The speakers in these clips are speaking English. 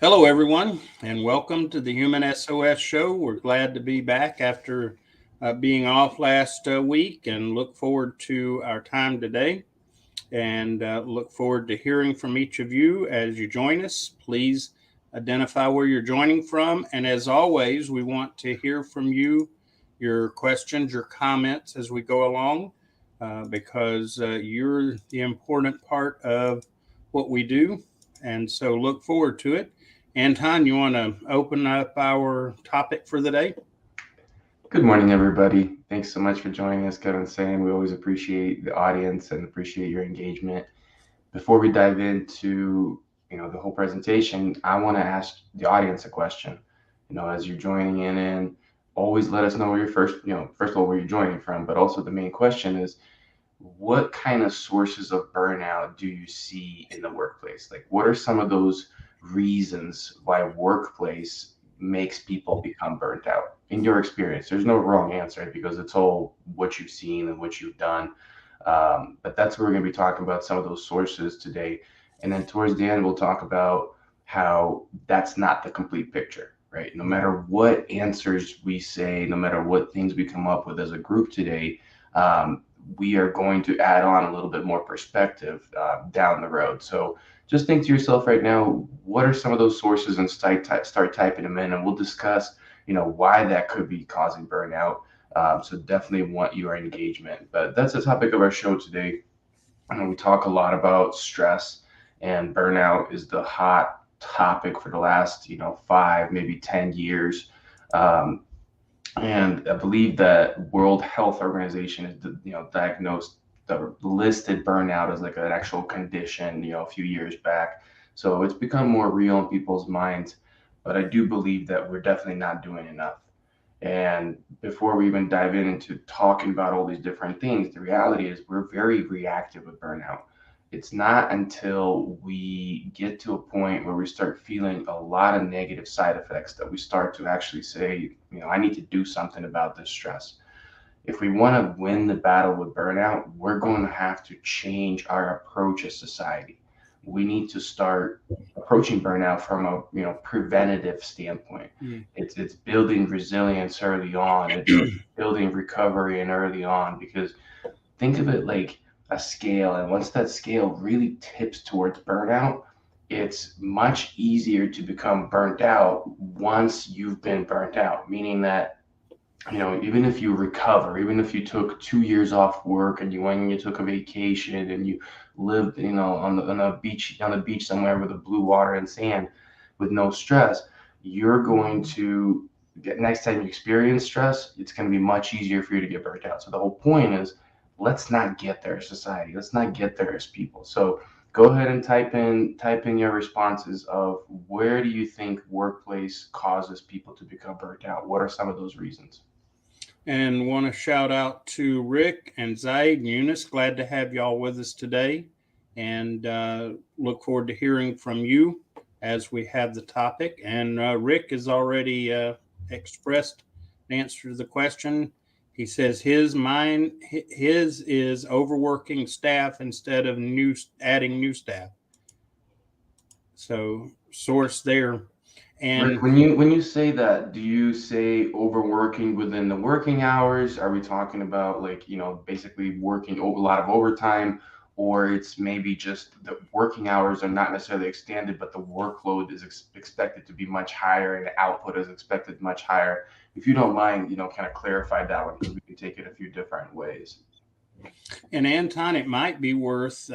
Hello, everyone, and welcome to the Human SOS Show. We're glad to be back after being off last week and look forward to our time today and look forward to hearing from each of you as you join us. Please identify where you're joining from. And as always, we want to hear from you, your questions, your comments as we go along, because you're the important part of what we do. And so look forward to it. Anton, you want to open up our topic for the day? Good morning, everybody. Thanks so much for joining us, Kevin Sam. We always appreciate the audience and appreciate your engagement. Before we dive into, the whole presentation, I want to ask the audience a question. As you're joining in, always let us know where you're first of all, where you're joining from, but also the main question is, what kind of sources of burnout do you see in the workplace? Like, what are some of those reasons why workplace makes people become burnt out? In your experience, there's no wrong answer because it's all what you've seen and what you've done. But that's what we're going to be talking about, some of those sources today. And then towards the end, we'll talk about how that's not the complete picture, right? No matter what answers we say, no matter what things we come up with as a group today, we are going to add on a little bit more perspective down the road. So just think to yourself right now, what are some of those sources, and start typing them in, and we'll discuss, why that could be causing burnout. So definitely want your engagement. But that's the topic of our show today. We talk a lot about stress, and burnout is the hot topic for the last, 5, maybe 10 years. Um, and I believe that World Health Organization is, diagnosed the listed burnout as like an actual condition, a few years back. So it's become more real in people's minds. But I do believe that we're definitely not doing enough. And before we even dive into talking about all these different things, the reality is we're very reactive with burnout. It's not until we get to a point where we start feeling a lot of negative side effects that we start to actually say, I need to do something about this stress. If we want to win the battle with burnout, we're going to have to change our approach as society. We need to start approaching burnout from a preventative standpoint. Mm. It's building resilience early on. It's building recovery and early on, because think of it like a scale, and once that scale really tips towards burnout, it's much easier to become burnt out once you've been burnt out, meaning that even if you recover, even if you took 2 years off work and you went and you took a vacation and you lived, on the beach somewhere with the blue water and sand with no stress, you're going to get, next time you experience stress, it's going to be much easier for you to get burnt out. So the whole point is, let's not get there as society. Let's not get there as people. So go ahead and type in your responses of where do you think workplace causes people to become burnt out? What are some of those reasons? And want to shout out to Rick and Zaid and Eunice. Glad to have y'all with us today, and look forward to hearing from you as we have the topic. And Rick has already expressed an answer to the question. He says his is overworking staff instead of adding new staff. So source there. Rick, And when you say that, do you say overworking within the working hours? Are we talking about, like, basically working a lot of overtime, or it's maybe just the working hours are not necessarily extended, but the workload is expected to be much higher and the output is expected much higher? If you don't mind, kind of clarify that one, because we can take it a few different ways. And Anton, it might be worth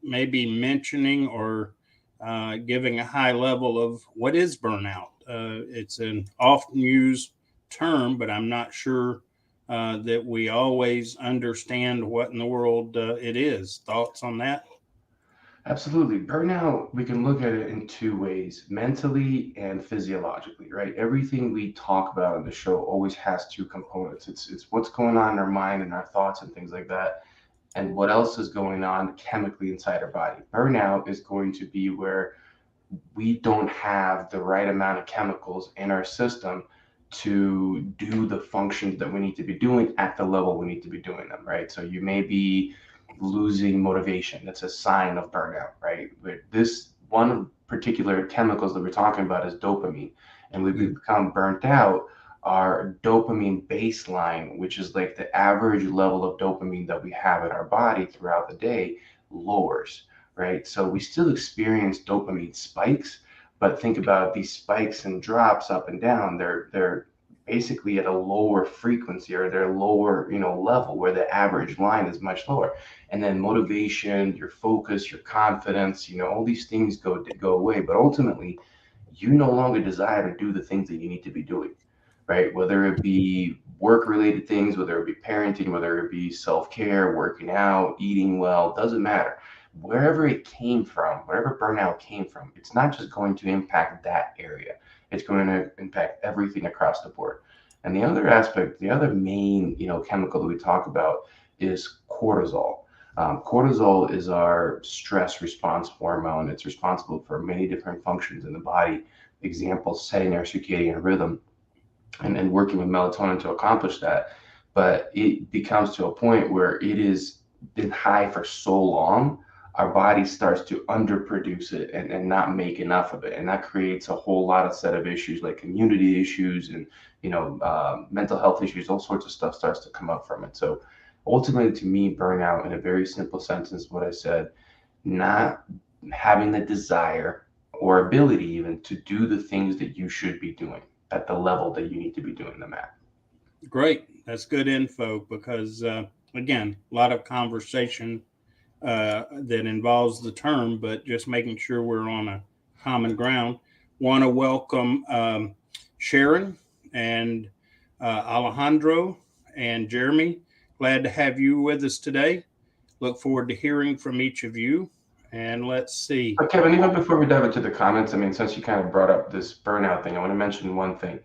maybe mentioning or giving a high level of what is burnout. It's an often used term, but I'm not sure that we always understand what in the world it is. Thoughts on that? Absolutely. Burnout, we can look at it in two ways, mentally and physiologically, right? Everything we talk about on the show always has two components. It's what's going on in our mind and our thoughts and things like that, and what else is going on chemically inside our body. Burnout is going to be where we don't have the right amount of chemicals in our system to do the functions that we need to be doing at the level we need to be doing them, right? So you may be losing motivation. That's a sign of burnout, right? But this one particular chemicals that we're talking about is dopamine. And we've become burnt out, our dopamine baseline, which is like the average level of dopamine that we have in our body throughout the day, lowers, right? So we still experience dopamine spikes, but think about these spikes and drops up and down. They're basically at a lower frequency, or they're lower, level, where the average line is much lower. And then motivation, your focus, your confidence, all these things go away. But ultimately, you no longer desire to do the things that you need to be doing, right? Whether it be work related things, whether it be parenting, whether it be self care, working out, eating well, doesn't matter. Wherever it came from, wherever burnout came from, it's not just going to impact that area, it's going to impact everything across the board. And the other aspect, the other main, chemical that we talk about is cortisol. Cortisol is our stress response hormone. It's responsible for many different functions in the body. Example, setting our circadian rhythm, and working with melatonin to accomplish that. But it becomes to a point where it has been high for so long, our body starts to underproduce it, and not make enough of it. And that creates a whole lot of set of issues like immunity issues and, mental health issues, all sorts of stuff starts to come up from it. So ultimately, to me, burnout, in a very simple sentence, what I said, not having the desire or ability even to do the things that you should be doing at the level that you need to be doing them at. Great. That's good info because, again, a lot of conversation that involves the term, but just making sure we're on a common ground. Want to welcome Sharon and Alejandro and Jeremy. Glad to have you with us today. Look forward to hearing from each of you. And let's see. But Kevin, even before we dive into the comments, I mean, since you kind of brought up this burnout thing, I want to mention one thing.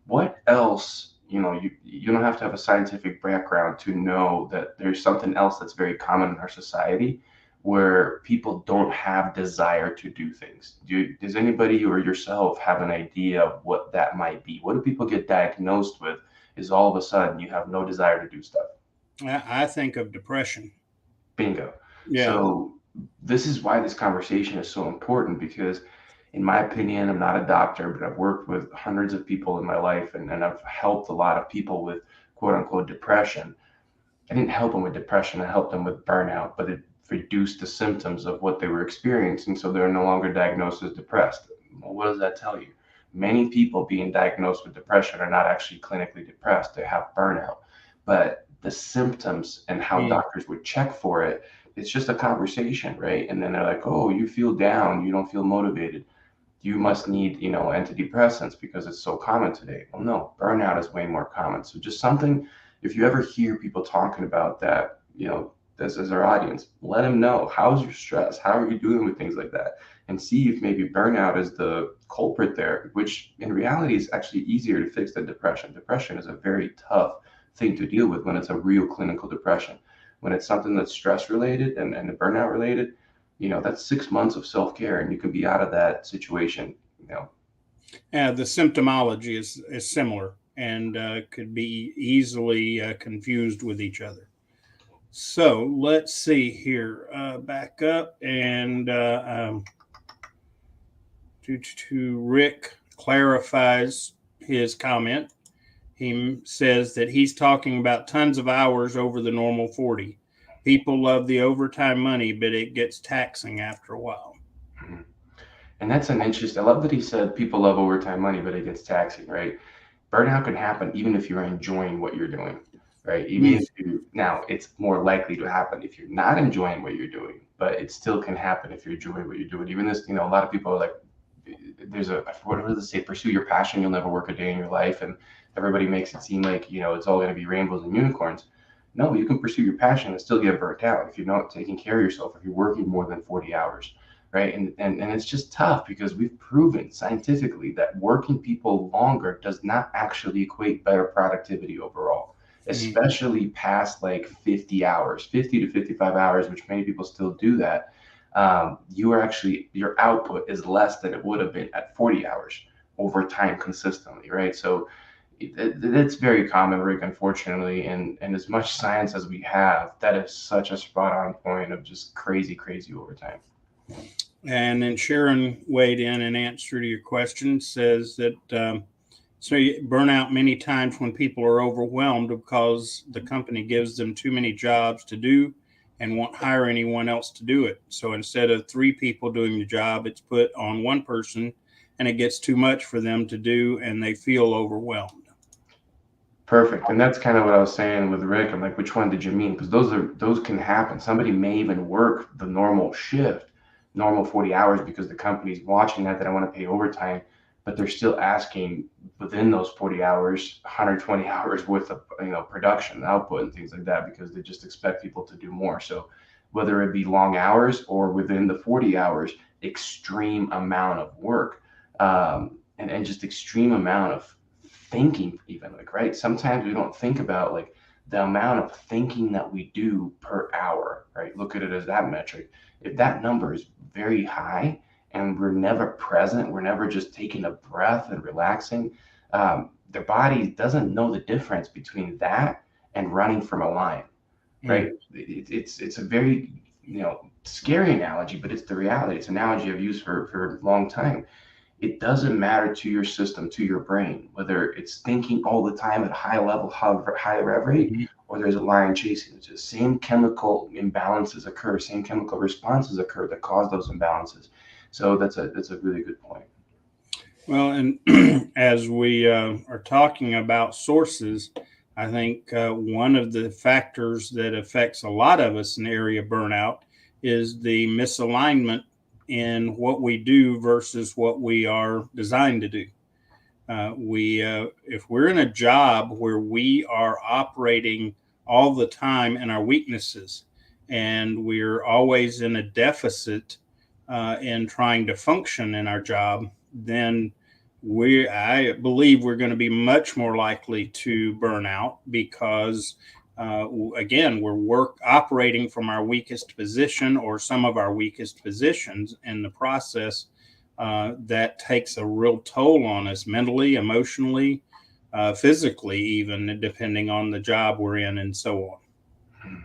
What else, you don't have to have a scientific background to know that there's something else that's very common in our society where people don't have desire to do things. Does anybody or yourself have an idea of what that might be? What do people get diagnosed with is all of a sudden you have no desire to do stuff? I think of depression. Bingo. Yeah. So this is why this conversation is so important, because in my opinion, I'm not a doctor, but I've worked with hundreds of people in my life, and I've helped a lot of people with quote unquote depression. I didn't help them with depression, I helped them with burnout, but it reduced the symptoms of what they were experiencing, so they're no longer diagnosed as depressed. Well, what does that tell you? Many people being diagnosed with depression are not actually clinically depressed, they have burnout. But the symptoms and how doctors would check for it, it's just a conversation, right? And then they're like, oh, you feel down, you don't feel motivated, you must need, antidepressants because it's so common today. Well, no, burnout is way more common. So just something, if you ever hear people talking about that, this is our audience, let them know, how's your stress? How are you doing with things like that? And see if maybe burnout is the culprit there, which in reality is actually easier to fix than depression. Depression is a very tough thing to deal with when it's a real clinical depression. When it's something that's stress related and burnout related, that's 6 months of self-care and you can be out of that situation. The symptomology is similar and could be easily confused with each other. So let's see here. Back up and to Rick clarifies his comment. He says that he's talking about tons of hours over the normal 40. People love the overtime money, but it gets taxing after a while. Mhm. And that's an interesting, I love that he said people love overtime money, but it gets taxing, right? Burnout can happen even if you're enjoying what you're doing, right? Even if now it's more likely to happen if you're not enjoying what you're doing, but it still can happen if you're enjoying what you're doing. Even this, a lot of people are like, there's what does it say? Pursue your passion, you'll never work a day in your life. And everybody makes it seem like, it's all going to be rainbows and unicorns. No, you can pursue your passion and still get burnt out if you're not taking care of yourself, if you're working more than 40 hours, right? And it's just tough because we've proven scientifically that working people longer does not actually equate better productivity overall, especially past like 50 hours, 50 to 55 hours, which many people still do that. Your output is less than it would have been at 40 hours over time consistently, right? So it's very common, Rick, unfortunately, and as much science as we have, that is such a spot on point of just crazy overtime. And then Sharon weighed in answer to your question, says that so you burn out many times when people are overwhelmed because the company gives them too many jobs to do and won't hire anyone else to do it. So instead of three people doing the job, it's put on one person and it gets too much for them to do and they feel overwhelmed. Perfect. And that's kind of what I was saying with Rick. I'm like, which one did you mean? Because those can happen. Somebody may even work the normal shift, normal 40 hours because the company's watching that I want to pay overtime, but they're still asking within those 40 hours, 120 hours worth of production output and things like that because they just expect people to do more. So whether it be long hours or within the 40 hours, extreme amount of work, and just extreme amount of thinking, even, like, right, sometimes we don't think about like the amount of thinking that we do per hour, right? Look at it as that metric. If that number is very high and we're never present, we're never just taking a breath and relaxing, the body doesn't know the difference between that and running from a lion, right? It's a very scary analogy, but it's the reality. It's an analogy I've used for a long time. It doesn't matter to your system, to your brain, whether it's thinking all the time at a high level, high rev rate, Mm-hmm. or there's a lion chasing. It's the same chemical imbalances occur, same chemical responses occur that cause those imbalances. So that's a really good point. Well, and as we are talking about sources, I think one of the factors that affects a lot of us in the area of burnout is the misalignment in what we do versus what we are designed to do. If we're in a job where we are operating all the time in our weaknesses, and we're always in a deficit in trying to function in our job, then I believe we're going to be much more likely to burn out because again, we're operating from our weakest position or some of our weakest positions in the process. That takes a real toll on us mentally, emotionally, physically, even depending on the job we're in, and so on.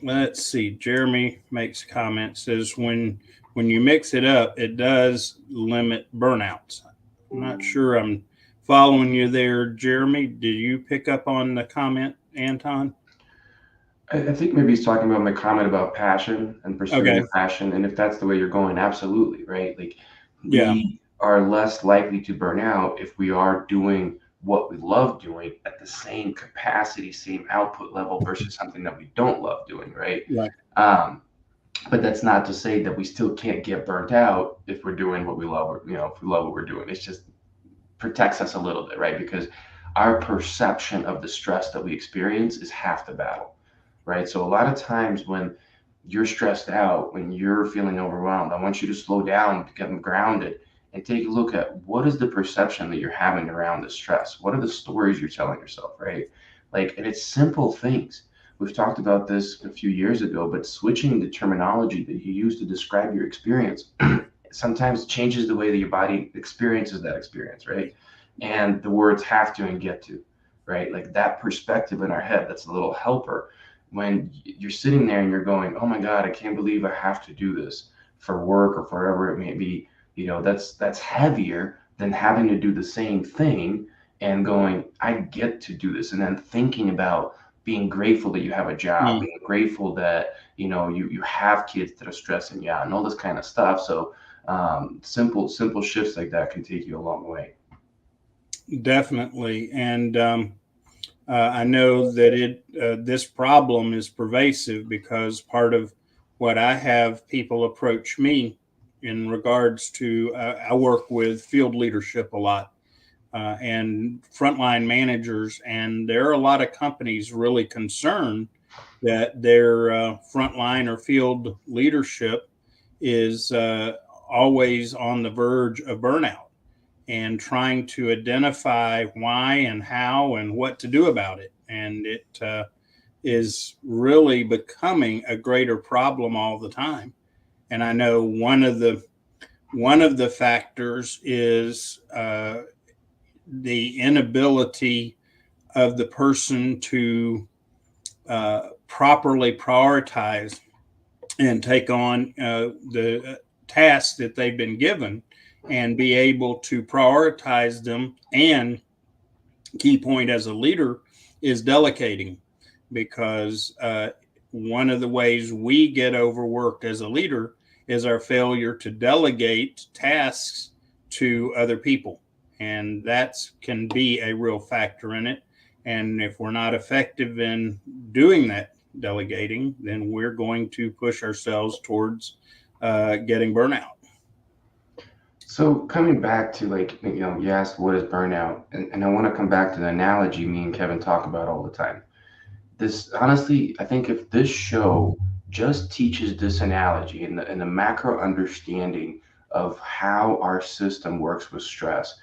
Let's see. Jeremy makes a comment, says when you mix it up, it does limit burnouts. I'm not sure I'm following you there, Jeremy. Did you pick up on the comment, Anton? I think maybe he's talking about my comment about passion and pursuing Okay. your passion. And if that's the way you're going, absolutely, right? Like, Yeah. we are less likely to burn out if we are doing what we love doing at the same capacity, same output level versus something that we don't love doing, right? Right. Um, but that's not to say that we still can't get burnt out if we're doing what we love, or, if we love what we're doing. It's just protects us a little bit, right? Because our perception of the stress that we experience is half the battle, right? So a lot of times when you're stressed out, when you're feeling overwhelmed, I want you to slow down, get grounded, and take a look at what is the perception that you're having around the stress? What are the stories you're telling yourself, right? Like, and it's simple things. We've talked about this a few years ago, but switching the terminology that you use to describe your experience sometimes changes the way that your body experiences that experience, right? And the words have to and get to, right? Like, that perspective in our head, that's a little helper. When you're sitting there and you're going, oh my God, I can't believe I have to do this for work or for whatever it may be, that's heavier than having to do the same thing and going, I get to do this. And then thinking about being grateful that you have a job, Mm. being grateful that, you have kids that are stressing you out and all this kind of stuff. So simple shifts like that can take you a long way. Definitely. And I know that this problem is pervasive because part of what I have people approach me in regards to, I work with field leadership a lot and frontline managers, and there are a lot of companies really concerned that their frontline or field leadership is always on the verge of burnout and trying to identify why and how and what to do about it. And it is really becoming a greater problem all the time. And I know one of the factors is the inability of the person to properly prioritize and take on the tasks that they've been given and be able to prioritize them. And key point as a leader is delegating, because one of the ways we get overworked as a leader is our failure to delegate tasks to other people. And that can be a real factor in it. And if we're not effective in doing that delegating, then we're going to push ourselves towards getting burnout. So coming back to, like, you asked what is burnout, and I want to come back to the analogy me and Kevin talk about all the time. This, honestly, I think if this show just teaches this analogy and the macro understanding of how our system works with stress,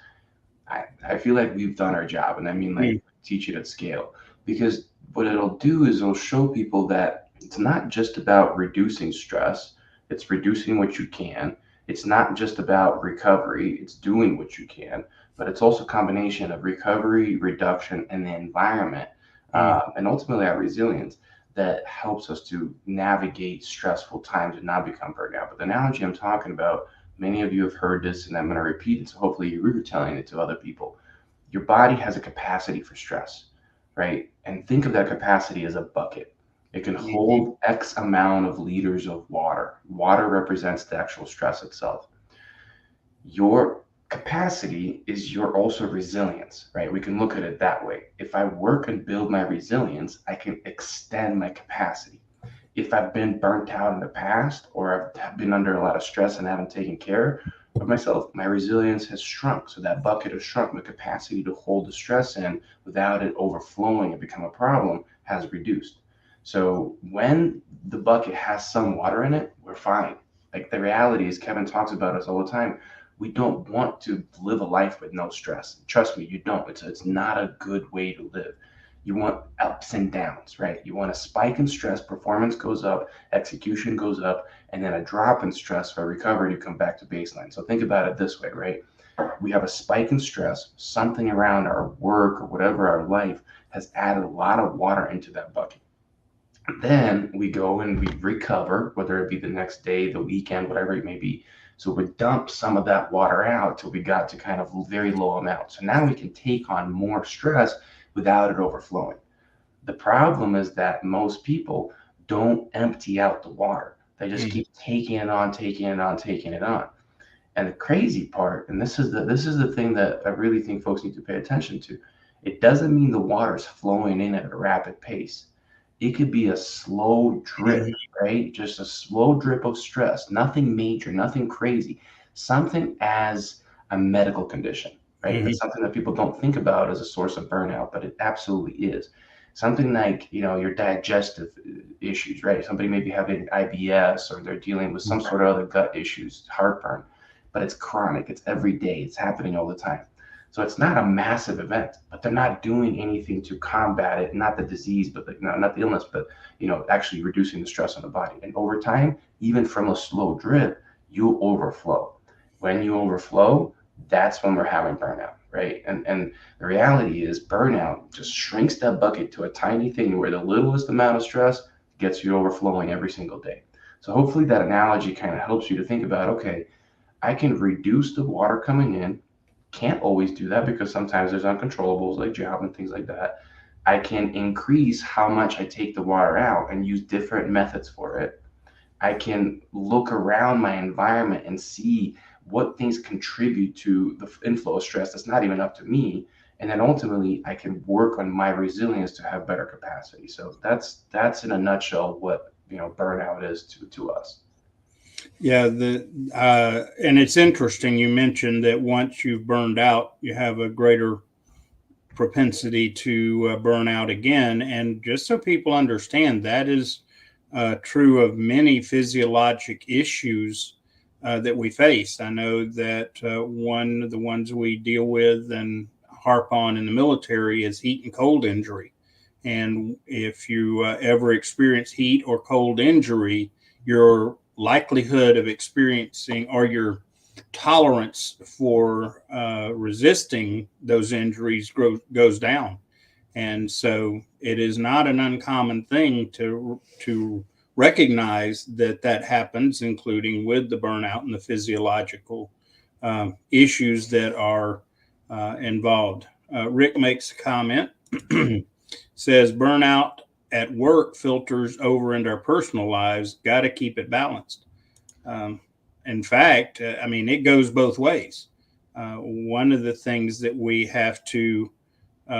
I feel like we've done our job. And I mean, like, Mm. teach it at scale. Because what it'll do is it'll show people that it's not just about reducing stress, it's reducing what you can. It's not just about recovery, it's doing what you can, but it's also a combination of recovery, reduction, and the environment, Mm. and ultimately our resilience that helps us to navigate stressful times and not become burned out. But the analogy I'm talking about, many of you have heard this, and I'm going to repeat it. So hopefully you're retelling it to other people. Your body has a capacity for stress, right? And think of that capacity as a bucket. It can Mhm. hold X amount of liters of water. Water represents the actual stress itself. Your capacity is your also resilience, right? We can look at it that way. If I work and build my resilience, I can extend my capacity. If I've been burnt out in the past, or I've been under a lot of stress and haven't taken care of myself, my resilience has shrunk. So that bucket has shrunk. My capacity to hold the stress in without it overflowing and become a problem has reduced. So when the bucket has some water in it, we're fine. Like, the reality is, Kevin talks about us all the time. We don't want to live a life with no stress. Trust me, you don't. It's not a good way to live. You want ups and downs, right? You want a spike in stress, performance goes up, execution goes up, and then a drop in stress for recovery to come back to baseline. So think about it this way, right? We have a spike in stress, something around our work or whatever our life has added a lot of water into that bucket. Then we go and we recover, whether it be the next day, the weekend, whatever it may be. So we dump some of that water out till we got to kind of very low amount. So now we can take on more stress without it overflowing. The problem is that most people don't empty out the water. They just Mm. keep taking it on, taking it on, taking it on. And the crazy part, and this is the thing that I really think folks need to pay attention to. It doesn't mean the water's flowing in at a rapid pace. It could be a slow drip, Mhm. right? Just a slow drip of stress, nothing major, nothing crazy, something as a medical condition, right? Mhm. That's something that people don't think about as a source of burnout, but it absolutely is. Something like, your digestive issues, right? Somebody may be having IBS, or they're dealing with some sort of other gut issues, heartburn, but it's chronic, it's every day, it's happening all the time. So it's not a massive event, but they're not doing anything to combat it, not the disease, but not the illness, but actually reducing the stress on the body. And over time, even from a slow drip, you overflow. When you overflow, that's when we're having burnout, right? And the reality is, burnout just shrinks that bucket to a tiny thing where the littlest amount of stress gets you overflowing every single day. So hopefully that analogy kind of helps you to think about, okay, I can reduce the water coming in. Can't always do that because sometimes there's uncontrollables like job and things like that. I can increase how much I take the water out and use different methods for it. I can look around my environment and see what things contribute to the inflow of stress that's not even up to me. And then ultimately, I can work on my resilience to have better capacity. So that's in a nutshell what burnout is to us. Yeah, and it's interesting. You mentioned that once you've burned out, you have a greater propensity to burn out again. And just so people understand, that is true of many physiologic issues that we face. I know that one of the ones we deal with and harp on in the military is heat and cold injury. And if you ever experience heat or cold injury, your likelihood of experiencing, or your tolerance for resisting those injuries goes down. And so it is not an uncommon thing to recognize that that happens, including with the burnout and the physiological issues that are involved. Rick makes a comment, says burnout at work filters over into our personal lives. Got to keep it balanced. Um, in fact, I mean, it goes both ways. One of the things that we have to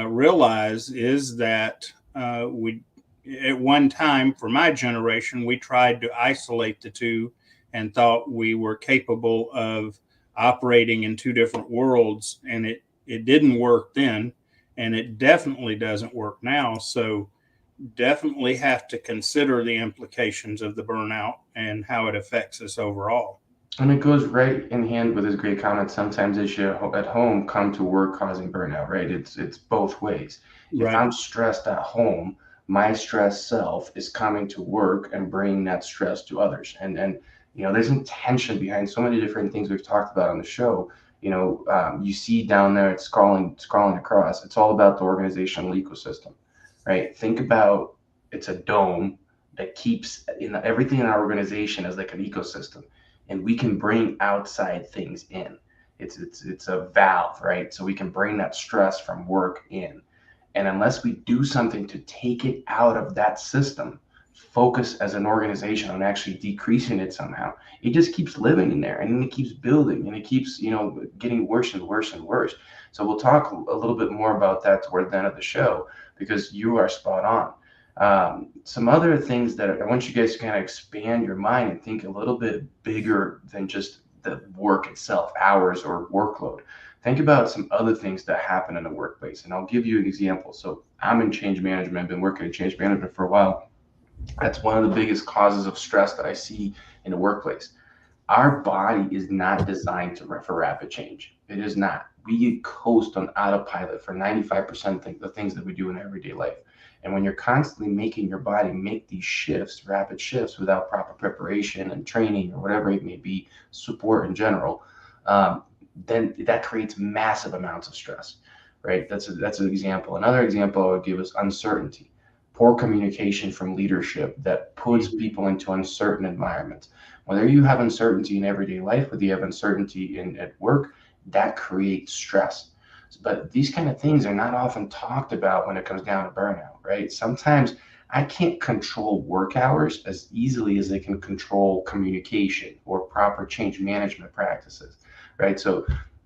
realize is that we, at one time, for my generation, we tried to isolate the two and thought we were capable of operating in two different worlds, and it didn't work then, and it definitely doesn't work now. So definitely have to consider the implications of the burnout and how it affects us overall. And it goes right in hand with his great comment. Sometimes as you at home come to work causing burnout, right? It's both ways. If Right. I'm stressed at home, my stressed self is coming to work and bringing that stress to others. And there's intention behind so many different things we've talked about on the show. You see down there, it's scrolling across. It's all about the organizational ecosystem, right? Think about it's a dome that keeps everything in our organization as like an ecosystem, and we can bring outside things in. It's a valve, right? So we can bring that stress from work in, and unless we do something to take it out of that system, focus as an organization on actually decreasing it somehow, it just keeps living in there, and then it keeps building, and it keeps getting worse and worse and worse. So we'll talk a little bit more about that toward the end of the show, because you are spot on. Some other things that I want you guys to kind of expand your mind and think a little bit bigger than just the work itself, hours or workload. Think about some other things that happen in the workplace. And I'll give you an example. So I'm in change management. I've been working in change management for a while. That's one of the biggest causes of stress that I see in the workplace. Our body is not designed for rapid change. It is not. We coast on autopilot for 95% of the things that we do in everyday life. And when you're constantly making your body make these shifts, rapid shifts, without proper preparation and training or whatever it may be, support in general, um, then that creates massive amounts of stress, right? That's an example. Another example I would give is uncertainty, poor communication from leadership that puts Mhm. people into uncertain environments. Whether you have uncertainty in everyday life, whether you have uncertainty at work, that creates stress. But these kind of things are not often talked about when it comes down to burnout, right? Sometimes I can't control work hours as easily as I can control communication or proper change management practices, right? So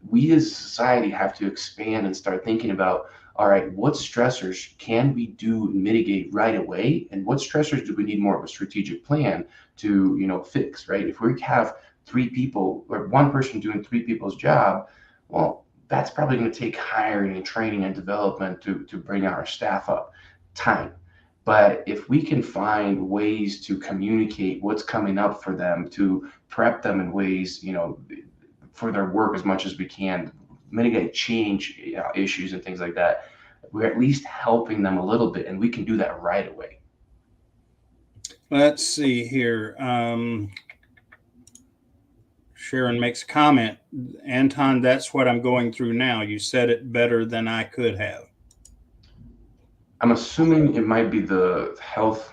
we as a society have to expand and start thinking about, all right, what stressors can we do and mitigate right away, and what stressors do we need more of a strategic plan to fix, right? If we have three people or one person doing three people's job, well, that's probably going to take hiring and training and development to bring our staff up time. But if we can find ways to communicate what's coming up for them, to prep them in ways for their work as much as we can, mitigate change issues and things like that, we're at least helping them a little bit, and we can do that right away. Let's see here. Sharon makes a comment. Anton, that's what I'm going through now. You said it better than I could have. I'm assuming it might be the health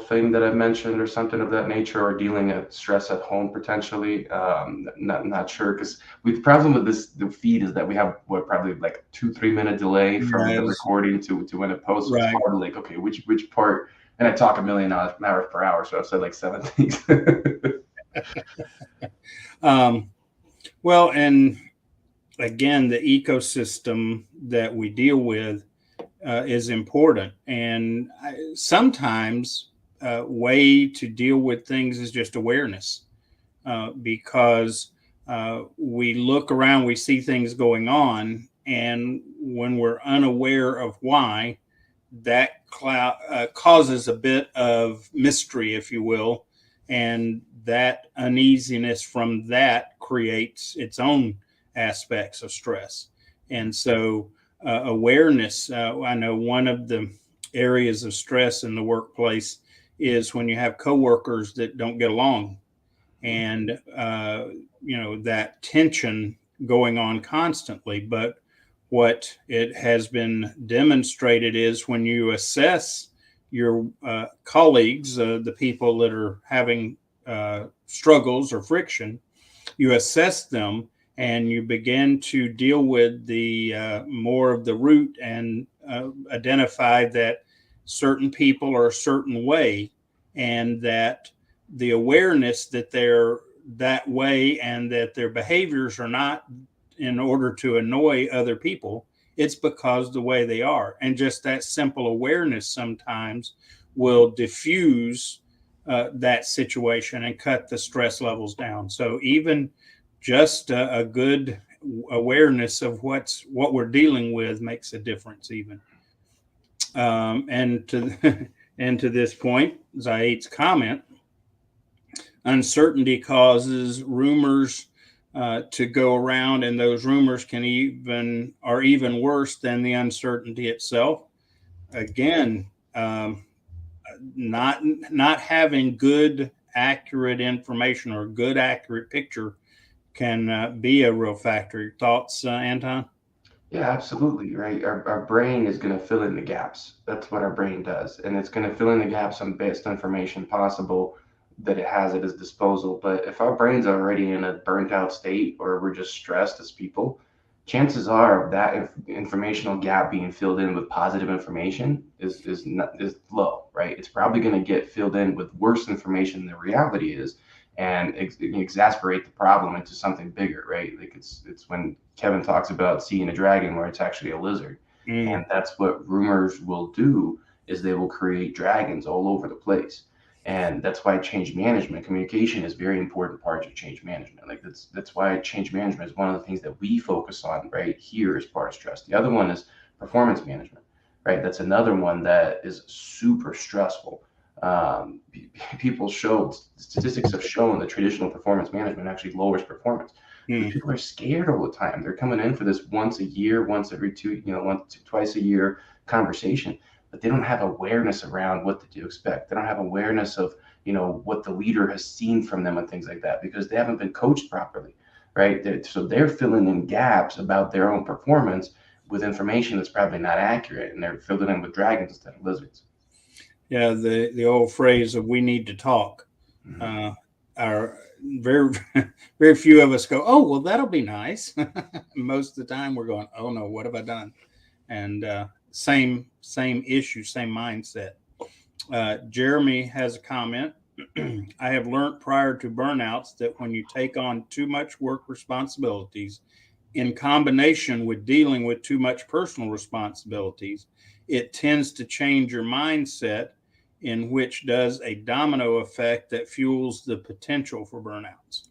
thing that I mentioned or something of that nature, or dealing with stress at home potentially. Not sure, because the problem with the feed is that we have probably like 2-3 minute delay from the Yes, recording to when it posts. So it's right. hard to like, okay, which part. And I talk a million hours per hour, so I've said like seven things. Um, well, and again, the ecosystem that we deal with is important. And sometimes a way to deal with things is just awareness, because we look around, we see things going on, and when we're unaware of why, that causes a bit of mystery, if you will, and that uneasiness from that creates its own aspects of stress. And so, awareness, I know one of the areas of stress in the workplace is when you have coworkers that don't get along, and that tension going on constantly. But what it has been demonstrated is when you assess your colleagues, the people that are having struggles or friction, you assess them and you begin to deal with the more of the root and identify that certain people are a certain way, and that the awareness that they're that way and that their behaviors are not in order to annoy other people. It's because the way they are, and just that simple awareness sometimes will diffuse that situation and cut the stress levels down. So even just a good awareness of what we're dealing with makes a difference. Even and to and to this point, Zaid's comment, uncertainty causes rumors to go around, and those rumors can even are even worse than the uncertainty itself. Again, not not having good accurate information or good accurate picture can be a real factor. Your thoughts, Anton? Yeah, absolutely, right. Our brain is going to fill in the gaps. That's what our brain does. And it's going to fill in the gaps on best information possible that it has at its disposal. But if our brain's already in a burnt out state or we're just stressed as people, chances are that informational gap being filled in with positive information is low, right? It's probably going to get filled in with worse information than reality is, and exasperate the problem into something bigger, right? Like it's when Kevin talks about seeing a dragon where it's actually a lizard, and Mm, that's what rumors will do, is they will create dragons all over the place. And that's why change management communication is very important part of change management. Like that's why change management is one of the things that we focus on right here as part of stress. The other one is performance management, right? That's another one that is super stressful. People show Statistics have shown that traditional performance management actually lowers performance because mm, people are scared all the time. They're coming in for this once a year, once every two, twice a year conversation, but they don't have awareness around what to expect. They don't have awareness of what the leader has seen from them and things like that because they haven't been coached properly, right? So they're filling in gaps about their own performance with information that's probably not accurate, and they're filling in with dragons instead of lizards. yeah, the old phrase of "we need to talk." Mhm. Uh, our very very few of us go, "Oh, well, that'll be nice." Most of the time, we're going, "Oh no, what have I done?" And same issue, same mindset. Jeremy has a comment. I have learned prior to burnouts that when you take on too much work responsibilities in combination with dealing with too much personal responsibilities, it tends to change your mindset, in which does a domino effect that fuels the potential for burnouts.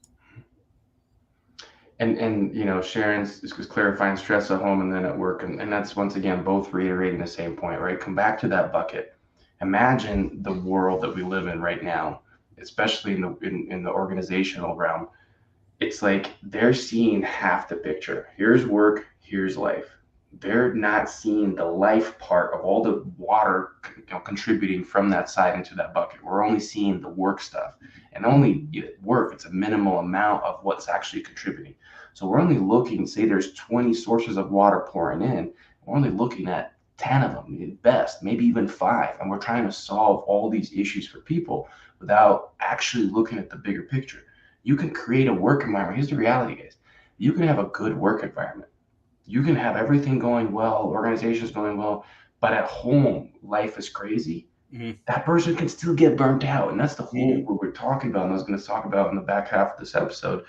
And Sharon's is clarifying stress at home and then at work, and that's once again both reiterating the same point, right? Come back to that bucket. Imagine the world that we live in right now, especially in the organizational realm. It's like they're seeing half the picture. Here's work, here's life. They're not seeing the life part of all the water contributing from that side into that bucket. We're only seeing the work stuff, and only work. It's a minimal amount of what's actually contributing. So we're only looking. Say there's 20 sources of water pouring in. We're only looking at 10 of them at best, maybe even five, and we're trying to solve all these issues for people without actually looking at the bigger picture. You can create a work environment. Here's the reality, guys. You can have a good work environment. You can have everything going well, organizations going well, but at home, life is crazy. Mm-hmm. That person can still get burnt out. And that's the whole Mm-hmm. what we're talking about. And I was going to talk about in the back half of this episode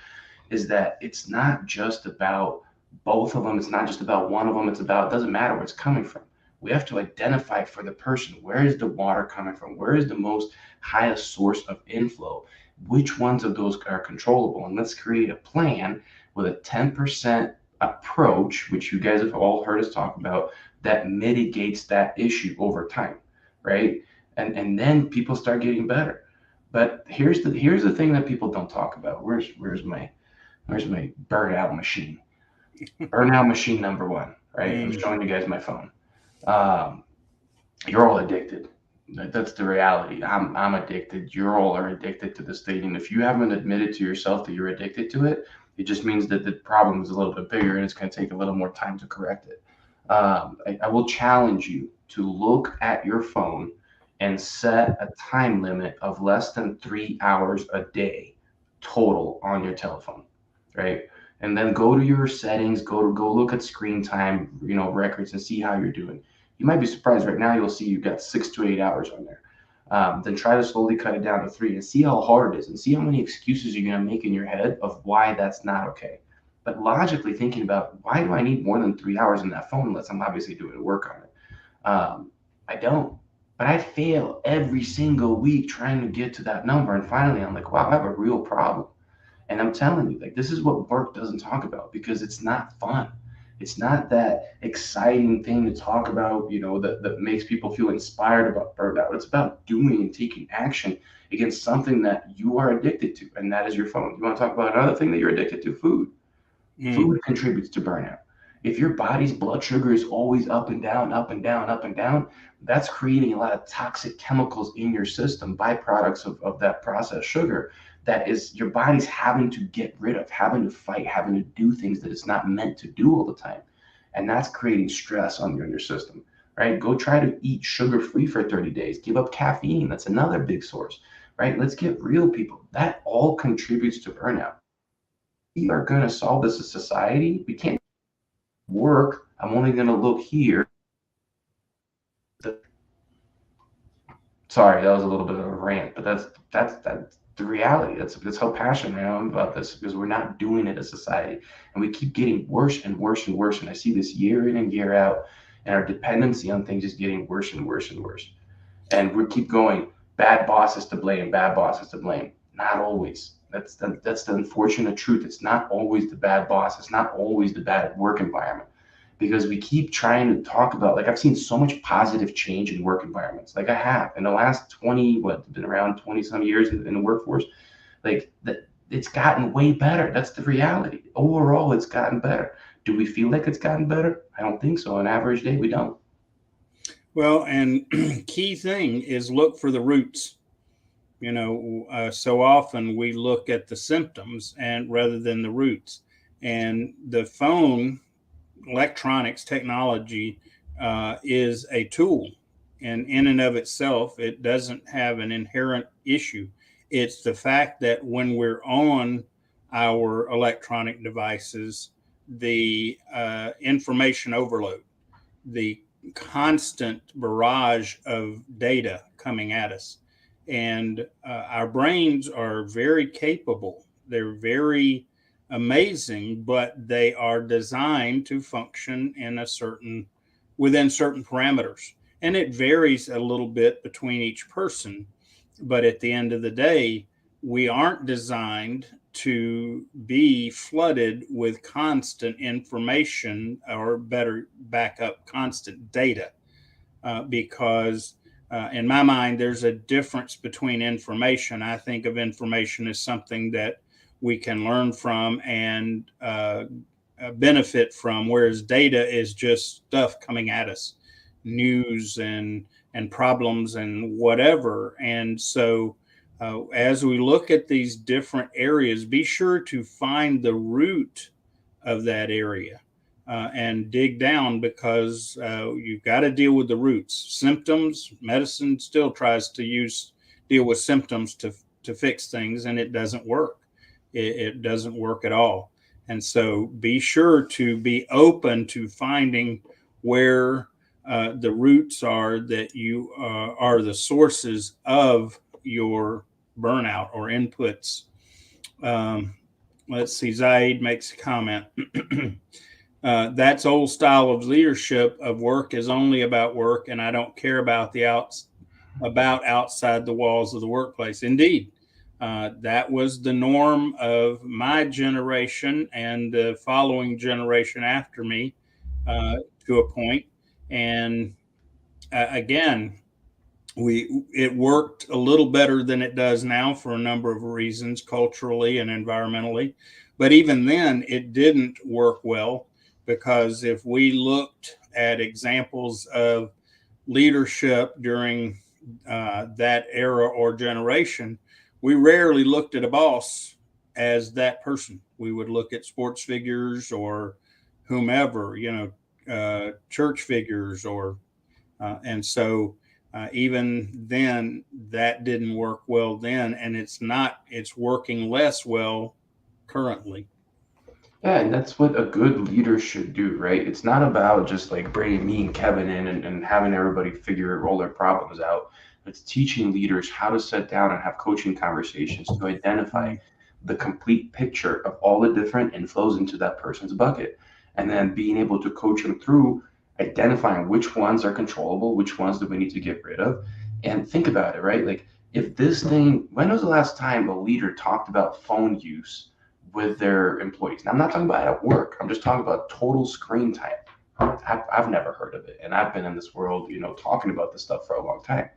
is that it's not just about both of them. It's not just about one of them. It's about, it doesn't matter where it's coming from. We have to identify for the person, where is the water coming from? Where is the most highest source of inflow? Which ones of those are controllable? And let's create a plan with a 10% approach, which you guys have all heard us talk about, that mitigates that issue over time, right? And then people start getting better. But here's the thing that people don't talk about. Where's my burnout machine? Burnout machine number one, right? I'm Mm-hmm. showing you guys my phone. Um, you're all addicted. That's the reality. I'm addicted. You all are addicted to this thing. And if you haven't admitted to yourself that you're addicted to it, it just means that the problem is a little bit bigger and it's going to take a little more time to correct it. I will challenge you to look at your phone and set a time limit of less than 3 hours a day total on your telephone, right? And then go to your settings, go look at screen time, records, and see how you're doing. You might be surprised right now. You'll see you've got 6 to 8 hours on there. Then try to slowly cut it down to 3 and see how hard it is and see how many excuses you're going to make in your head of why that's not okay. But logically thinking about why do I need more than 3 hours in that phone unless I'm obviously doing work on it? I don't. But I fail every single week trying to get to that number. And finally, I'm like, wow, I have a real problem. And I'm telling you, like, this is what work doesn't talk about because it's not fun. It's not that exciting thing to talk about, that makes people feel inspired about burnout. It's about doing and taking action against something that you are addicted to, and that is your phone. You want to talk about another thing that you're addicted to? Food. Food contributes to burnout. If your body's blood sugar is always up and down, up and down, up and down, that's creating a lot of toxic chemicals in your system, byproducts of that processed sugar that is your body's having to get rid of, having to fight, having to do things that it's not meant to do all the time. And that's creating stress on your system, right? Go try to eat sugar free for 30 days. Give up caffeine. That's another big source, right? Let's get real, people. That all contributes to burnout. We are going to solve this as society. We can't work. I'm only going to look here. Sorry, that was a little bit of a rant, but that's the reality. That's how passionate I am about this because we're not doing it as society, and we keep getting worse and worse and worse. And I see this year in and year out, and our dependency on things is getting worse and worse and worse. And we keep going. Bad bosses to blame. Bad bosses to blame. Not always. That's the unfortunate truth. It's not always the bad boss. It's not always the bad work environment because we keep trying to talk about, like, I've seen so much positive change in work environments. Like I have in the last 20, been around 20 some years in the workforce, like that it's gotten way better. That's the reality. Overall, it's gotten better. Do we feel like it's gotten better? I don't think so. On average day, we don't. Well, and key thing is look for the roots. So often we look at the symptoms and rather than the roots. And the phone, electronics, technology is a tool, and in and of itself, it doesn't have an inherent issue. It's the fact that when we're on our electronic devices, the information overload, the constant barrage of data coming at us. And our brains are very capable. They're very amazing, but they are designed to function within certain parameters. And it varies a little bit between each person. But at the end of the day, we aren't designed to be flooded with constant information, or better back up, constant data, because in my mind, there's a difference between information. I think of information as something that we can learn from and benefit from, whereas data is just stuff coming at us, news and problems and whatever. And so as we look at these different areas, be sure to find the root of that area and dig down, because you've got to deal with the roots. Symptoms, medicine still tries to deal with symptoms to fix things, and it doesn't work. It doesn't work at all. And so be sure to be open to finding where the roots are, that you are the sources of your burnout or inputs. Let's see, Zaid makes a comment. That's old style of leadership of work is only about work, and I don't care about outside the walls of the workplace. Indeed, that was the norm of my generation and the following generation after me, to a point. And again, it worked a little better than it does now for a number of reasons, culturally and environmentally. But even then, it didn't work well, because if we looked at examples of leadership during that era or generation, we rarely looked at a boss as that person. We would look at sports figures or whomever, church figures, and so Even then, that didn't work well then, and it's working less well currently. Yeah, and that's what a good leader should do, right? It's not about just like bringing me and Kevin in and having everybody figure all their problems out. It's teaching leaders how to sit down and have coaching conversations to identify Mm. the complete picture of all the different inflows into that person's bucket. And then being able to coach them through identifying which ones are controllable, which ones do we need to get rid of. And think about it, right? Like, if this thing, when was the last time a leader talked about phone use with their employees? Now, I'm not talking about at work. I'm just talking about total screen time. I've never heard of it, and I've been in this world, talking about this stuff for a long time.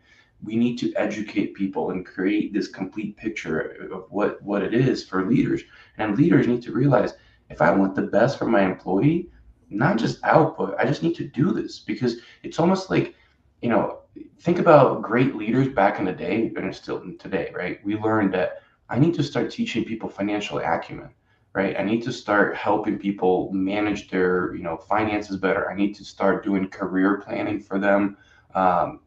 We need to educate people and create this complete picture of what it is for leaders. And leaders need to realize, if I want the best for my employee, not just output, I just need to do this, because it's almost like, you know, think about great leaders back in the day and still today, right? We learned that I need to start teaching people financial acumen, right? I need to start helping people manage their, finances better. I need to start doing career planning for them. Um,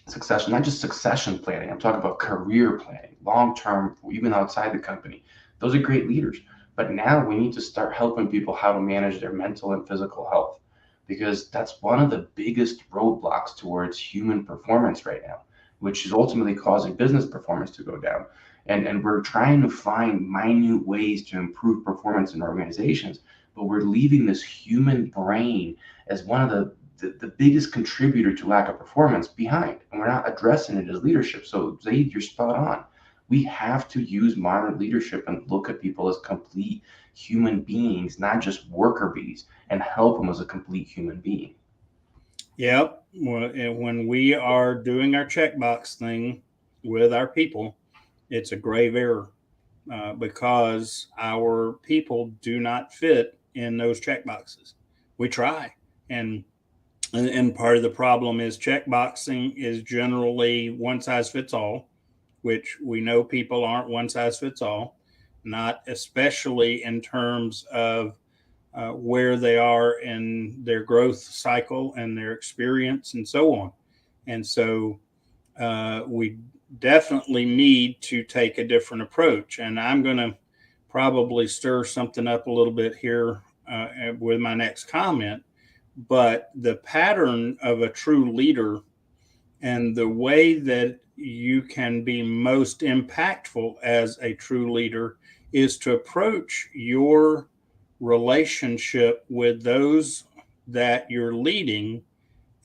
Succession, not just succession planning. I'm talking about career planning, long term, even outside the company. Those are great leaders. But now we need to start helping people how to manage their mental and physical health, because that's one of the biggest roadblocks towards human performance right now, which is ultimately causing business performance to go down. And we're trying to find minute ways to improve performance in organizations, but we're leaving this human brain as one of the biggest contributor to lack of performance behind, and we're not addressing it as leadership. So Zaid, you're spot on. We have to use modern leadership and look at people as complete human beings, not just worker bees, and help them as a complete human being. Yep. Well, and when we are doing our checkbox thing with our people, it's a grave error because our people do not fit in those checkboxes. We try, and and part of the problem is checkboxing is generally one size fits all, which we know people aren't one size fits all, not especially in terms of where they are in their growth cycle and their experience and so on. And so we definitely need to take a different approach. And I'm going to probably stir something up a little bit here with my next comment. But the pattern of a true leader and the way that you can be most impactful as a true leader is to approach your relationship with those that you're leading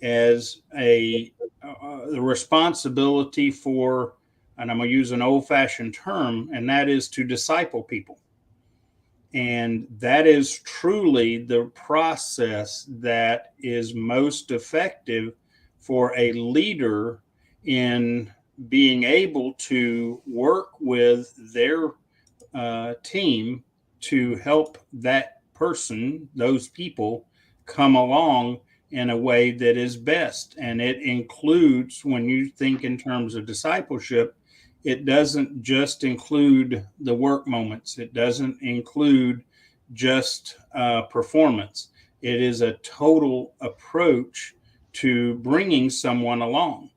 as the responsibility for, and I'm going to use an old fashioned term, and that is to disciple people. And that is truly the process that is most effective for a leader in being able to work with their team to help that person, those people, come along in a way that is best. And it includes, when you think in terms of discipleship, it doesn't just include the work moments, it doesn't include just performance. It is a total approach to bringing someone along.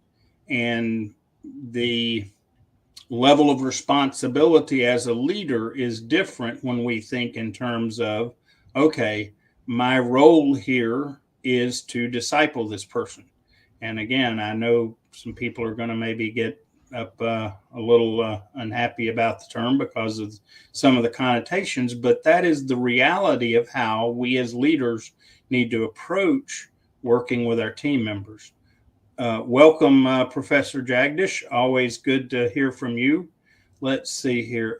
And the level of responsibility as a leader is different when we think in terms of, okay, my role here is to disciple this person. And again, I know some people are going to maybe get up a little unhappy about the term because of some of the connotations, but that is the reality of how we as leaders need to approach working with our team members. Welcome, Professor Jagdish. Always good to hear from you. Let's see here.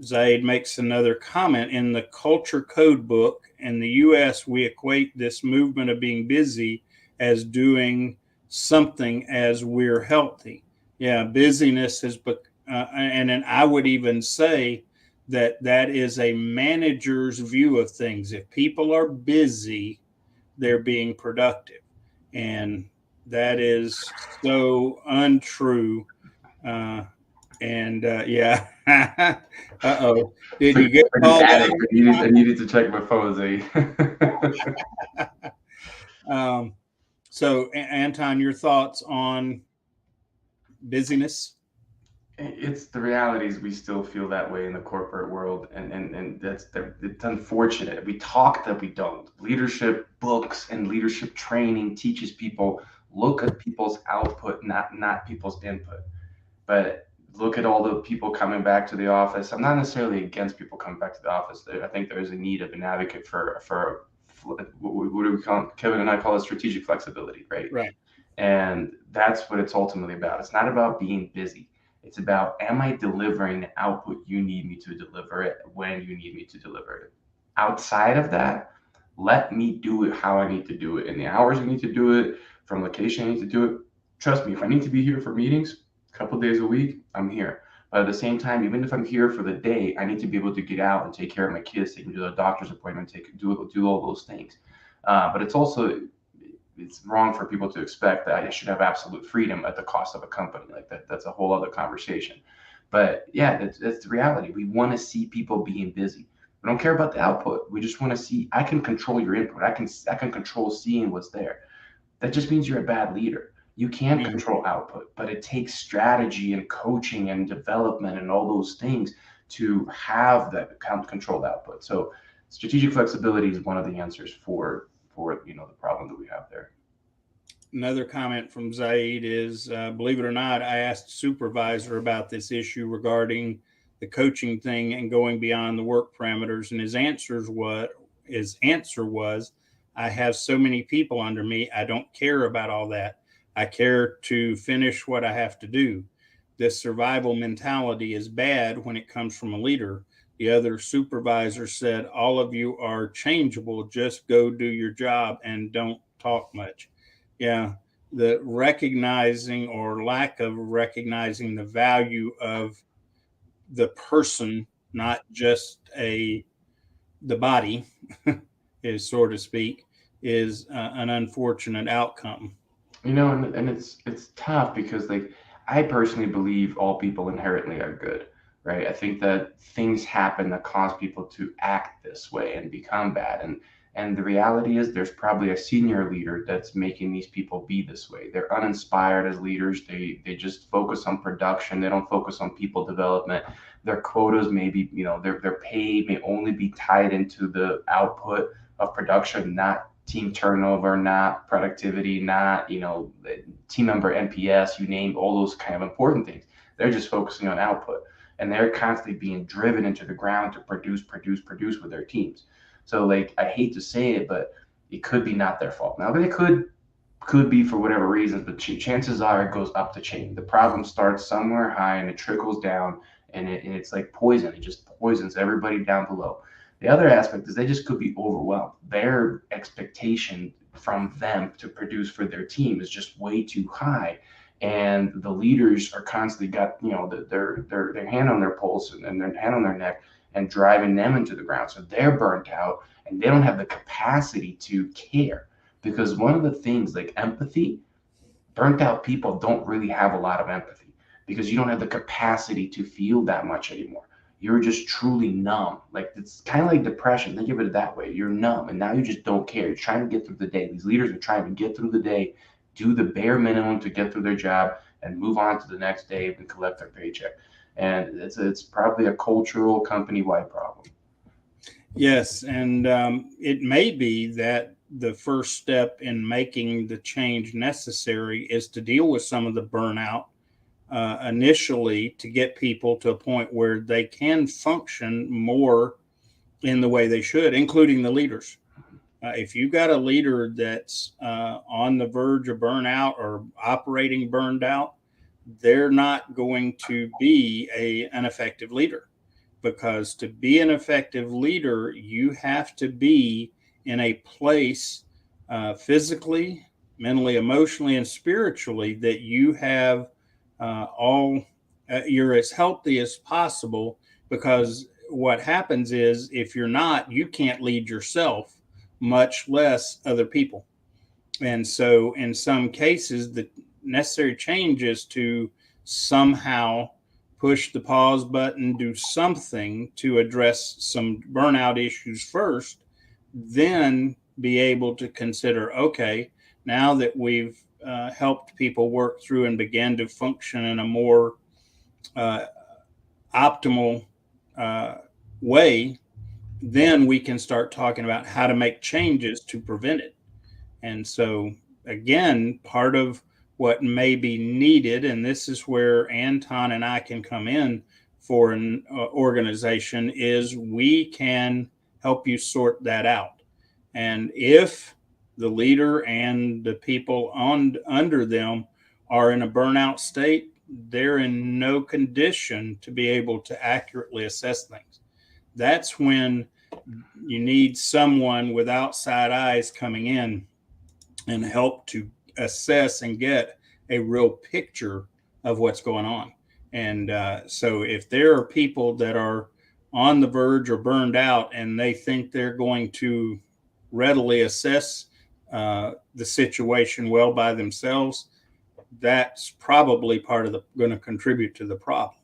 Zaid makes another comment. In the Culture Code book in the US, we equate this movement of being busy as doing something as we're healthy. Yeah, busyness is, and then I would even say that that is a manager's view of things. If people are busy, they're being productive. And that is so untrue. Uh, and yeah, uh-oh, did Took you get like an called addict. I needed to check my phone, Zaid. out? So, Anton, your thoughts on busyness? It's the reality is we still feel that way in the corporate world, and it's unfortunate. We talk that we don't. Leadership books and leadership training teaches people look at people's output, not people's input. But look at all the people coming back to the office. I'm not necessarily against people coming back to the office. I think there is a need of an advocate for what do we call it? Kevin and I call it strategic flexibility, right? Right. And that's what it's ultimately about. It's not about being busy. It's about, am I delivering the output you need me to deliver it when you need me to deliver it? Outside of that, let me do it how I need to do it in the hours I need to do it, from location I need to do it. Trust me, if I need to be here for meetings a couple days a week, I'm here. But at the same time, even if I'm here for the day, I need to be able to get out and take care of my kids, take them to the doctor's appointment, do all those things. But it's wrong for people to expect that I should have absolute freedom at the cost of a company. Like that's a whole other conversation. But yeah, that's the reality. We want to see people being busy. We don't care about the output. We just want to see. I can control your input. I can control seeing what's there. That just means you're a bad leader. You can Mhm. control output, but it takes strategy and coaching and development and all those things to have that controlled output. So strategic flexibility is one of the answers for the problem that we have there. Another comment from Zaid is, believe it or not, I asked the supervisor about this issue regarding the coaching thing and going beyond the work parameters, and his answer was, I have so many people under me, I don't care about all that. I care to finish what I have to do. This survival mentality is bad when it comes from a leader. The other supervisor said, all of you are changeable. Just go do your job and don't talk much. Yeah, the recognizing or lack of recognizing the value of the person, not just a the body, is so to speak, is an unfortunate outcome. And it's tough because like I personally believe all people inherently are good, right? I think that things happen that cause people to act this way and become bad, and the reality is there's probably a senior leader that's making these people be this way. They're uninspired as leaders. They just focus on production. They don't focus on people development. Their quotas maybe, their pay may only be tied into the output of production, not team turnover, not productivity, not, team member NPS, you name all those kind of important things. They're just focusing on output, and they're constantly being driven into the ground to produce with their teams. So like, I hate to say it, but it could be not their fault. Now, but it could be for whatever reasons, but chances are it goes up the chain. The problem starts somewhere high and it trickles down, and it's like poison. It just poisons everybody down below. The other aspect is they just could be overwhelmed. Their expectation from them to produce for their team is just way too high. And the leaders are constantly got, their hand on their pulse and their hand on their neck and driving them into the ground. So they're burnt out and they don't have the capacity to care. Because one of the things like empathy, burnt out people don't really have a lot of empathy because you don't have the capacity to feel that much anymore. You're just truly numb. Like it's kind of like depression. Think of it that way. You're numb and now you just don't care. You're trying to get through the day. These leaders are trying to get through the day, do the bare minimum to get through their job and move on to the next day and collect their paycheck. And it's probably a cultural company wide problem. Yes, and it may be that the first step in making the change necessary is to deal with some of the burnout initially to get people to a point where they can function more in the way they should, including the leaders. If you've got a leader that's on the verge of burnout or operating burned out, they're not going to be an effective leader, because to be an effective leader, you have to be in a place physically, mentally, emotionally, and spiritually that you have all you're as healthy as possible. Because what happens is if you're not, you can't lead yourself, much less other people. And so in some cases, the necessary change is to somehow push the pause button, do something to address some burnout issues first, then be able to consider, okay, now that we've helped people work through and begin to function in a more uh, optimal uh, way, then we can start talking about how to make changes to prevent it. And so, again, part of what may be needed, and this is where Anton and I can come in for an organization, is we can help you sort that out. And if the leader and the people on under them are in a burnout state, they're in no condition to be able to accurately assess things. That's when you need someone with outside eyes coming in and help to assess and get a real picture of what's going on. And so if there are people that are on the verge or burned out and they think they're going to readily assess the situation well by themselves, that's probably part of the going to contribute to the problem.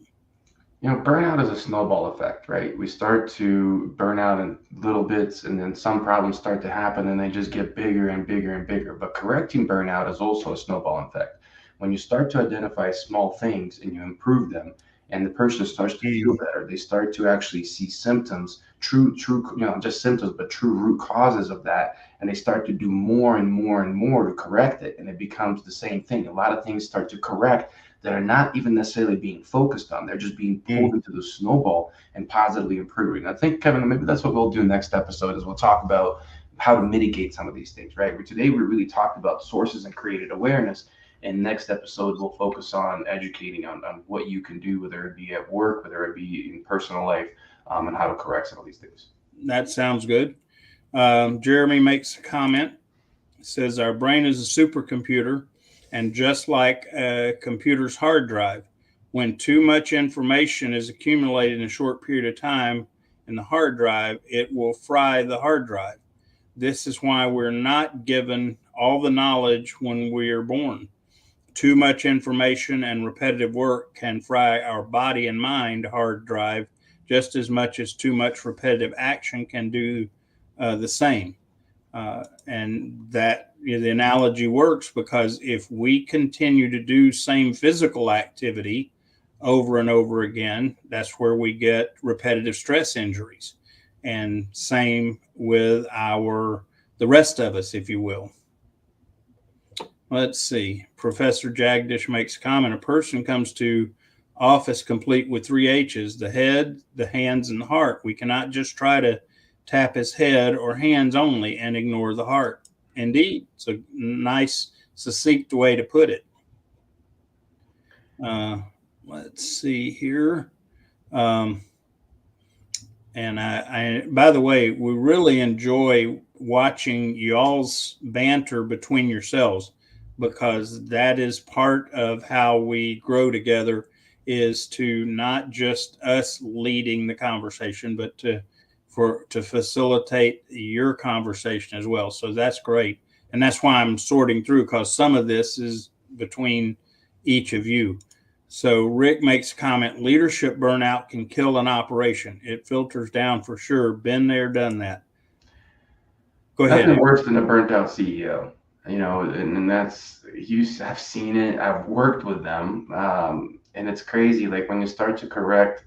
Burnout is a snowball effect, right? We start to burn out in little bits, and then some problems start to happen, and they just get bigger and bigger and bigger. But correcting burnout is also a snowball effect. When you start to identify small things and you improve them, and the person starts to feel better, they start to actually see symptoms, true, not just symptoms, but true root causes of that, and they start to do more and more and more to correct it, and it becomes the same thing. A lot of things start to correct that are not even necessarily being focused on. They're just being pulled into the snowball and positively improving. I think, Kevin, maybe that's what we'll do next episode is we'll talk about how to mitigate some of these things, right? Today we really talked about sources and created awareness. And next episode, we'll focus on educating on what you can do, whether it be at work, whether it be in personal life, and how to correct some of these things. That sounds good. Jeremy makes a comment. Says our brain is a supercomputer, and just like a computer's hard drive, when too much information is accumulated in a short period of time in the hard drive, it will fry the hard drive. This is why we're not given all the knowledge when we are born. Too much information and repetitive work can fry our body and mind hard drive just as much as too much repetitive action can do the same. And that the analogy works because if we continue to do same physical activity over and over again, that's where we get repetitive stress injuries. And same with the rest of us, if you will. Let's see. Professor Jagdish makes a comment. A person comes to office complete with 3 H's: the head, the hands, and the heart. We cannot just try to tap his head or hands only and ignore the heart. Indeed, it's a nice, succinct way to put it. Let's see here. And by the way, we really enjoy watching y'all's banter between yourselves, because that is part of how we grow together, is to not just us leading the conversation, but to facilitate your conversation as well. So that's great. And that's why I'm sorting through, because some of this is between each of you. So Rick makes a comment: leadership burnout can kill an operation. It filters down for sure. Been there, done that. Go ahead. Nothing worse than a burnt out CEO, and that's, I've seen it. I've worked with them. And it's crazy. Like when you start to correct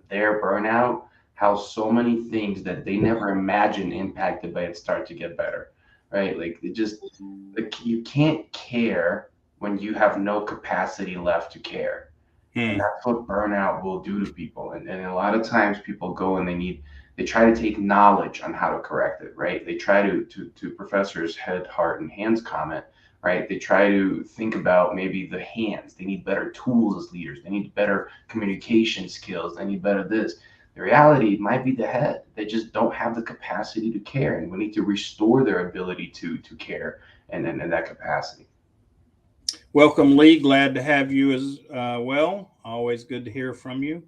their burnout, how so many things that they never imagined impacted by it start to get better, right? Like you can't care when you have no capacity left to care. And that's what burnout will do to people. And a lot of times people go and they try to take knowledge on how to correct it, right? They try to Professor's head, heart, and hands comment, right? They try to think about maybe the hands. They need better tools as leaders. They need better communication skills. They need better this. The reality might be the head. They just don't have the capacity to care. And we need to restore their ability to care and that capacity. Welcome, Lee. Glad to have you as well. Always good to hear from you.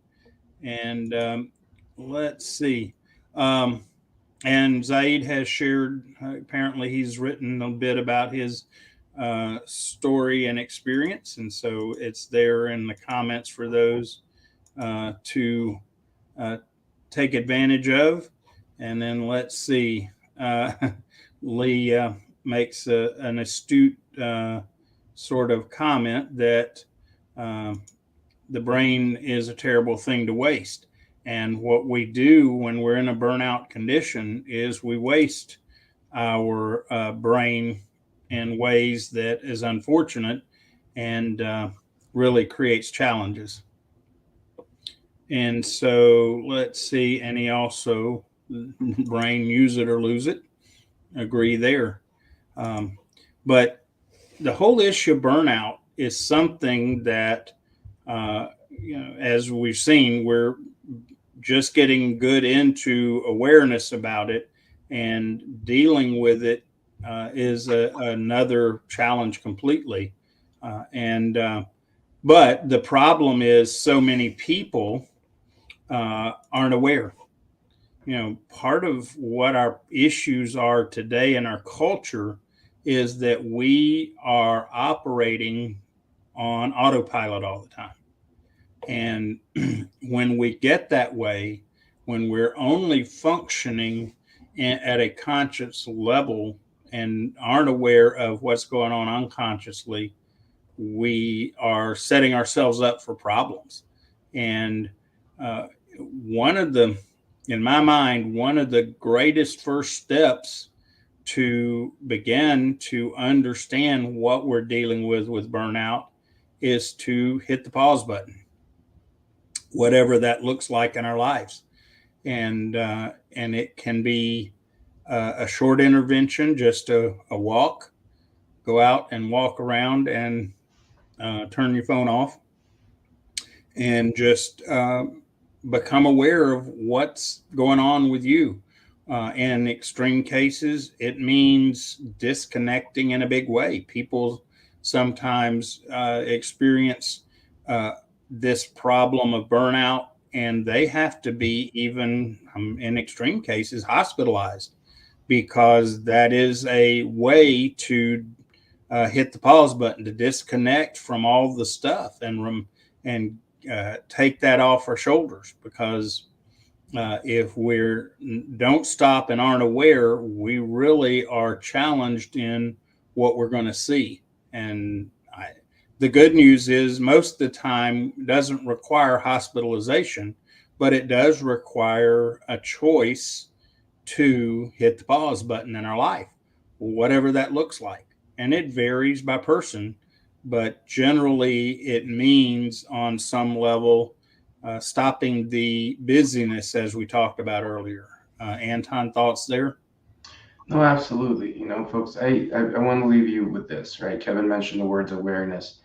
And let's see. And Zaid has shared, apparently he's written a bit about his story and experience. And so it's there in the comments for those to take advantage of. And then let's see. Lee makes an astute sort of comment that uh, the brain is a terrible thing to waste. And what we do when we're in a burnout condition is we waste our brain in ways that is unfortunate and really creates challenges. And so let's see. And he also, brain, use it or lose it. Agree there. Um, but the whole issue of burnout is something that, as we've seen, we're just getting good into awareness about it, and dealing with it is another challenge completely. And But the problem is so many people aren't aware. Part of what our issues are today in our culture is that we are operating on autopilot all the time. And when we get that way, when we're only functioning at a conscious level and aren't aware of what's going on unconsciously, we are setting ourselves up for problems. And uh, one of the, in my mind, one of the greatest first steps to begin to understand what we're dealing with burnout is to hit the pause button, whatever that looks like in our lives. And it can be a short intervention, just a walk, go out and walk around and turn your phone off and just become aware of what's going on with you. In extreme cases, it means disconnecting in a big way. People sometimes experience uh, this problem of burnout, and they have to be, even in extreme cases, hospitalized, because that is a way to hit the pause button, to disconnect from all the stuff and take that off our shoulders. Because if we don't stop and aren't aware, we really are challenged in what we're going to see. And the good news is most of the time it doesn't require hospitalization, but it does require a choice to hit the pause button in our life, whatever that looks like. And it varies by person, but generally it means on some level stopping the busyness, as we talked about earlier. Anton, thoughts there? No, absolutely. Folks, I want to leave you with this, right? Kevin mentioned the words awareness.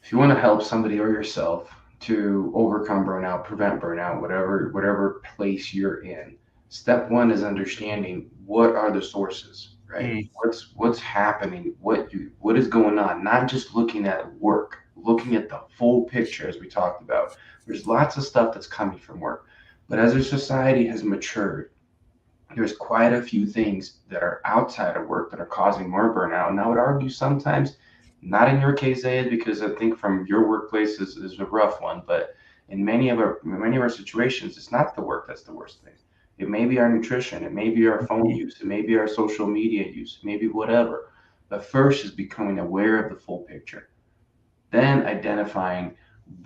If you want to help somebody or yourself to overcome burnout, prevent burnout, whatever place you're in, step one is understanding what are the sources, right? Mm. What's happening, what is going on, not just looking at work, looking at the full picture as we talked about. There's lots of stuff that's coming from work. But as our society has matured, there's quite a few things that are outside of work that are causing more burnout. And I would argue sometimes, not in your case, Ed, because I think from your workplace is a rough one, but in many of our situations, it's not the work that's the worst thing. It may be our nutrition, it may be our phone use, it may be our social media use, maybe whatever. But first is becoming aware of the full picture, then identifying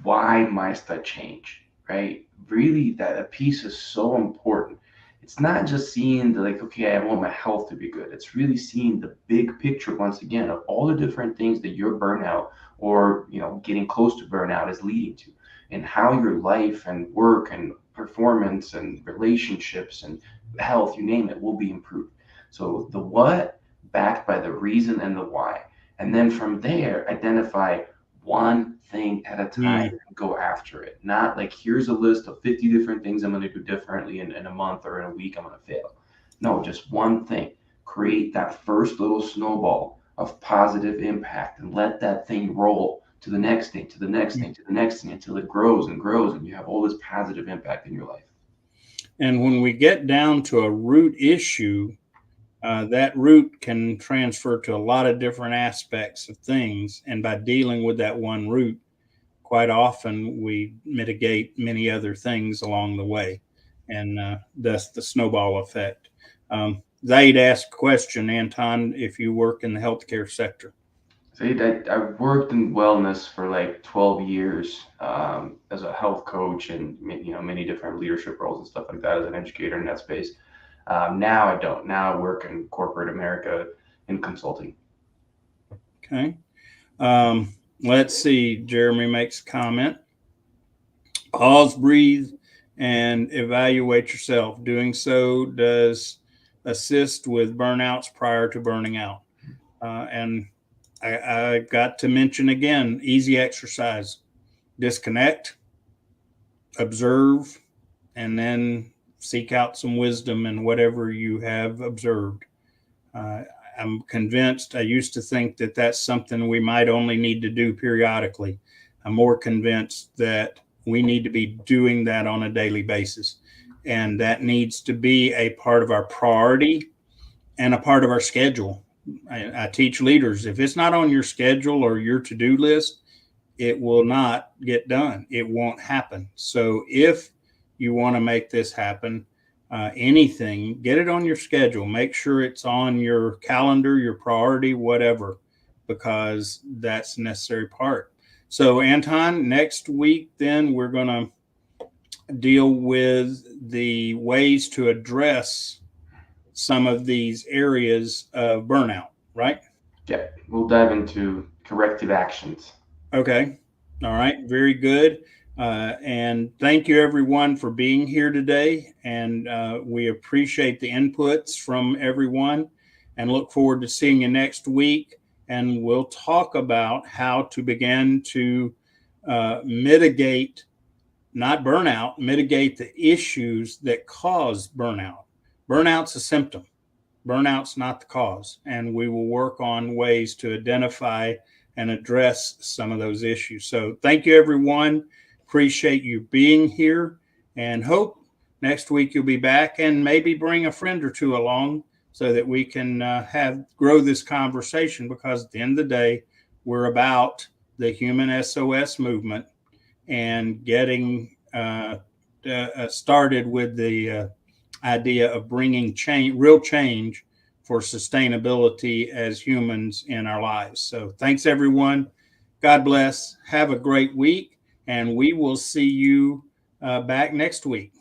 why must I change, right? Really, that a piece is so important. It's not just seeing the like, okay, I want my health to be good. It's really seeing the big picture once again of all the different things that your burnout or getting close to burnout is leading to, and how your life and work and performance and relationships and health, you name it, will be improved. So the what backed by the reason and the why. And then from there, identify one thing at a time Mm. and go after it. Not like, here's a list of 50 different things I'm going to do differently in a month or in a week I'm going to fail. No, just one thing. Create that first little snowball of positive impact and let that thing roll to the next thing, to the next thing, to the next thing until it grows and grows and you have all this positive impact in your life. And when we get down to a root issue, that root can transfer to a lot of different aspects of things. And by dealing with that one root, quite often we mitigate many other things along the way, and thus the snowball effect. they'd ask a question, Anton, if you work in the healthcare sector. So I worked in wellness for like 12 years as a health coach and many different leadership roles and stuff like that as an educator in that space. Now I don't. Now I work in corporate America in consulting. Okay. Let's see. Jeremy makes a comment. Pause, breathe, and evaluate yourself. Doing so does assist with burnouts prior to burning out. And I got to mention again, easy exercise. Disconnect, observe, and then seek out some wisdom in whatever you have observed. Uh, I'm convinced, I used to think that that's something we might only need to do periodically. I'm more convinced that we need to be doing that on a daily basis. And that needs to be a part of our priority and a part of our schedule. I teach leaders, if it's not on your schedule or your to do list, it will not get done. It won't happen. So if you want to make this happen, anything, get it on your schedule. Make sure it's on your calendar, your priority, whatever, because that's a necessary part. So, Anton, next week, then we're going to deal with the ways to address some of these areas of burnout, right? Yeah, we'll dive into corrective actions. Okay. All right. Very good. And thank you, everyone, for being here today. And we appreciate the inputs from everyone and look forward to seeing you next week. And we'll talk about how to begin to mitigate, not burnout, mitigate the issues that cause burnout. Burnout's a symptom, burnout's not the cause. And we will work on ways to identify and address some of those issues. So thank you, everyone. Appreciate you being here and hope next week you'll be back and maybe bring a friend or two along so that we can grow this conversation, because at the end of the day, we're about the human SOS movement and getting started with the idea of bringing change, real change for sustainability as humans in our lives. So thanks, everyone. God bless. Have a great week, and we will see you back next week.